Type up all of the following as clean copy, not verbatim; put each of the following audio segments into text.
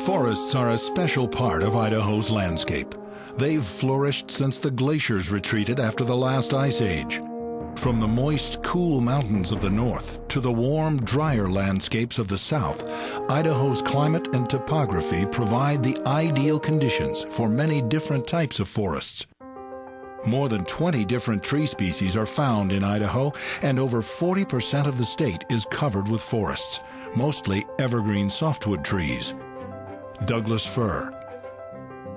Forests are a special part of Idaho's landscape. They've flourished since the glaciers retreated after the last ice age. From the moist, cool mountains of the north to the warm, drier landscapes of the south, Idaho's climate and topography provide the ideal conditions for many different types of forests. More than 20 different tree species are found in Idaho, and over 40% of the state is covered with forests, mostly evergreen softwood trees. Douglas fir,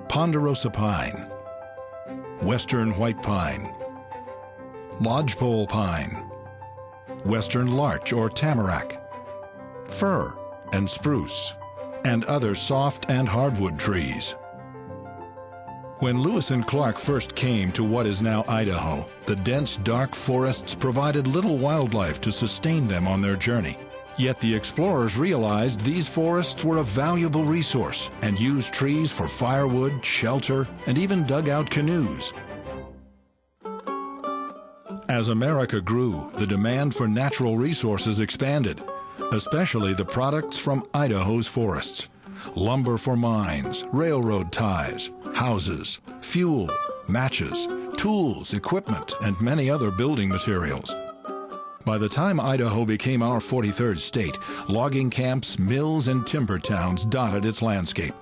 ponderosa pine, western white pine, lodgepole pine, western larch or tamarack, fir and spruce, and other soft and hardwood trees. When Lewis and Clark first came to what is now Idaho, the dense, dark forests provided little wildlife to sustain them on their journey. Yet the explorers realized these forests were a valuable resource and used trees for firewood, shelter, and even dug out canoes. As America grew, the demand for natural resources expanded, especially the products from Idaho's forests. Lumber for mines, railroad ties, houses, fuel, matches, tools, equipment, and many other building materials. By the time Idaho became our 43rd state, logging camps, mills, and timber towns dotted its landscape.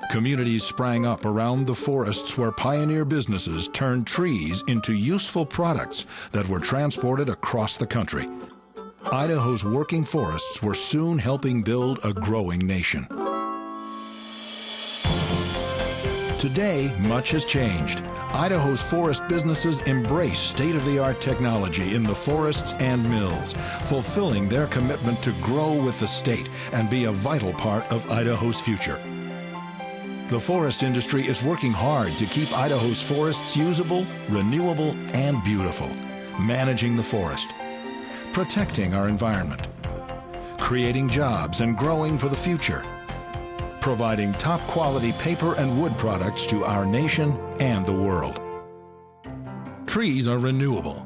Communities sprang up around the forests where pioneer businesses turned trees into useful products that were transported across the country. Idaho's working forests were soon helping build a growing nation. Today, much has changed. Idaho's forest businesses embrace state-of-the-art technology in the forests and mills, fulfilling their commitment to grow with the state and be a vital part of Idaho's future. The forest industry is working hard to keep Idaho's forests usable, renewable, and beautiful, managing the forest, protecting our environment, creating jobs and growing for the future, providing top-quality paper and wood products to our nation and the world. Trees are renewable.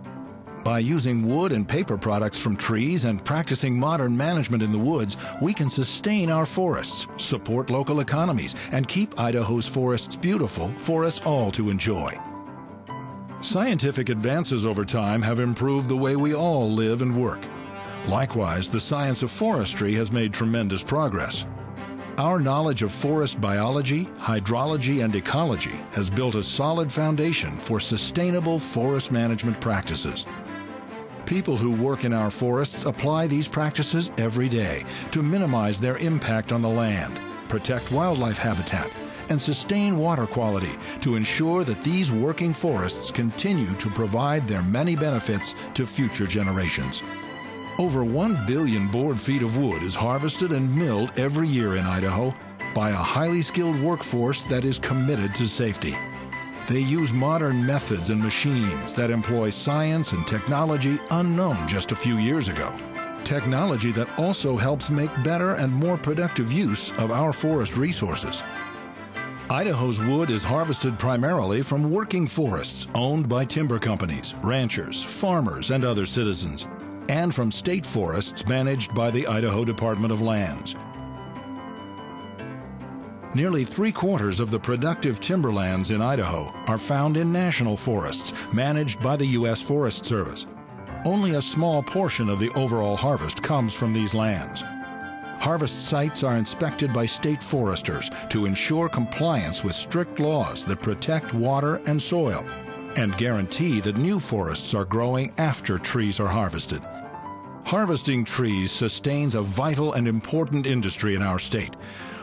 By using wood and paper products from trees and practicing modern management in the woods, we can sustain our forests, support local economies, and keep Idaho's forests beautiful for us all to enjoy. Scientific advances over time have improved the way we all live and work. Likewise, the science of forestry has made tremendous progress. Our knowledge of forest biology, hydrology, and ecology has built a solid foundation for sustainable forest management practices. People who work in our forests apply these practices every day to minimize their impact on the land, protect wildlife habitat, and sustain water quality to ensure that these working forests continue to provide their many benefits to future generations. Over 1 billion board feet of wood is harvested and milled every year in Idaho by a highly skilled workforce that is committed to safety. They use modern methods and machines that employ science and technology unknown just a few years ago. Technology that also helps make better and more productive use of our forest resources. Idaho's wood is harvested primarily from working forests owned by timber companies, ranchers, farmers, and other citizens, and from state forests managed by the Idaho Department of Lands. Nearly 3/4 of the productive timberlands in Idaho are found in national forests managed by the U.S. Forest Service. Only a small portion of the overall harvest comes from these lands. Harvest sites are inspected by state foresters to ensure compliance with strict laws that protect water and soil and guarantee that new forests are growing after trees are harvested. Harvesting trees sustains a vital and important industry in our state.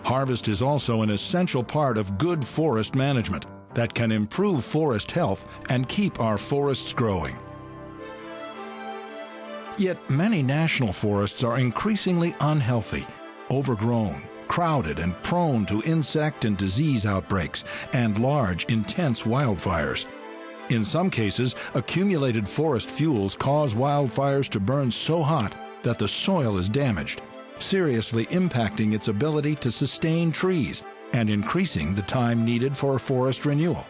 Harvest is also an essential part of good forest management that can improve forest health and keep our forests growing. Yet many national forests are increasingly unhealthy, overgrown, crowded, and prone to insect and disease outbreaks and large, intense wildfires. In some cases, accumulated forest fuels cause wildfires to burn so hot that the soil is damaged, seriously impacting its ability to sustain trees and increasing the time needed for forest renewal.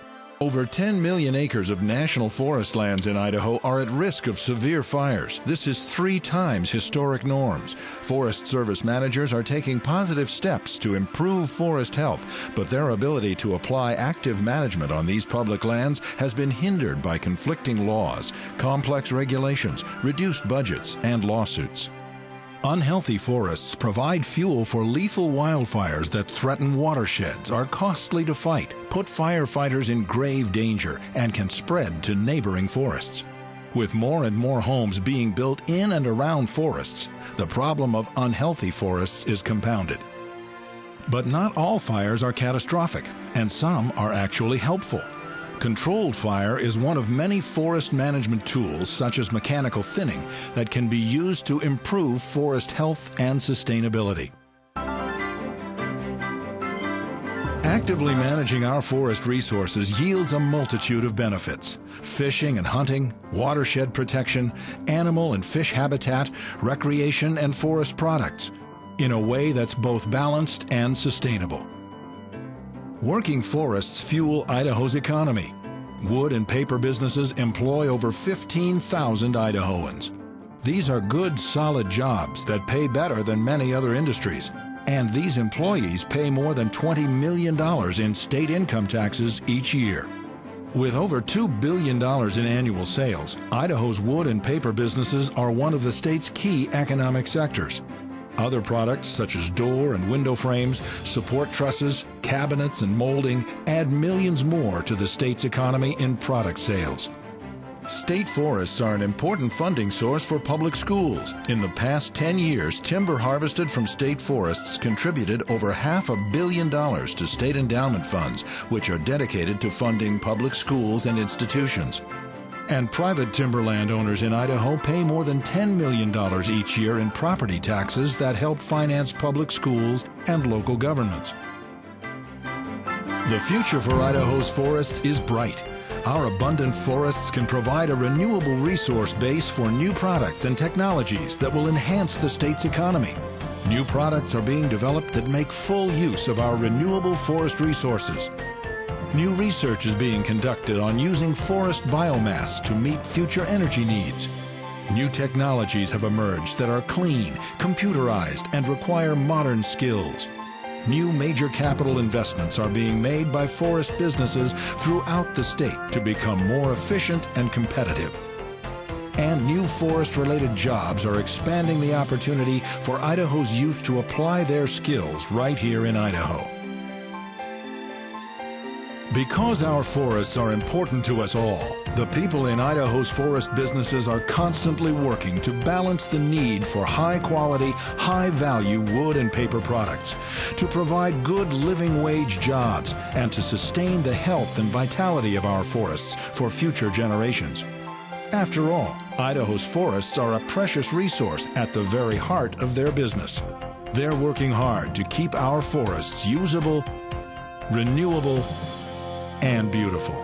Over 10 million acres of national forest lands in Idaho are at risk of severe fires. This is 3 times historic norms. Forest Service managers are taking positive steps to improve forest health, but their ability to apply active management on these public lands has been hindered by conflicting laws, complex regulations, reduced budgets, and lawsuits. Unhealthy forests provide fuel for lethal wildfires that threaten watersheds, are costly to fight, put firefighters in grave danger, and can spread to neighboring forests. With more and more homes being built in and around forests, the problem of unhealthy forests is compounded. But not all fires are catastrophic, and some are actually helpful. Controlled fire is one of many forest management tools, such as mechanical thinning, that can be used to improve forest health and sustainability. Actively managing our forest resources yields a multitude of benefits: fishing and hunting, watershed protection, animal and fish habitat, recreation, and forest products, in a way that's both balanced and sustainable. Working forests fuel Idaho's economy. Wood and paper businesses employ over 15,000 Idahoans. These are good, solid jobs that pay better than many other industries. And these employees pay more than $20 million in state income taxes each year. With over $2 billion in annual sales, Idaho's wood and paper businesses are one of the state's key economic sectors. Other products, such as door and window frames, support trusses, cabinets, and molding, add millions more to the state's economy in product sales. State forests are an important funding source for public schools. In the past 10 years, timber harvested from state forests contributed over $500 million to state endowment funds, which are dedicated to funding public schools and institutions. And private timberland owners in Idaho pay more than $10 million each year in property taxes that help finance public schools and local governments. The future for Idaho's forests is bright. Our abundant forests can provide a renewable resource base for new products and technologies that will enhance the state's economy. New products are being developed that make full use of our renewable forest resources. New research is being conducted on using forest biomass to meet future energy needs. New technologies have emerged that are clean, computerized, and require modern skills. New major capital investments are being made by forest businesses throughout the state to become more efficient and competitive. And new forest-related jobs are expanding the opportunity for Idaho's youth to apply their skills right here in Idaho. Because our forests are important to us all, the people in Idaho's forest businesses are constantly working to balance the need for high-quality, high-value wood and paper products, to provide good living wage jobs, and to sustain the health and vitality of our forests for future generations. After all, Idaho's forests are a precious resource at the very heart of their business. They're working hard to keep our forests usable, renewable, and beautiful.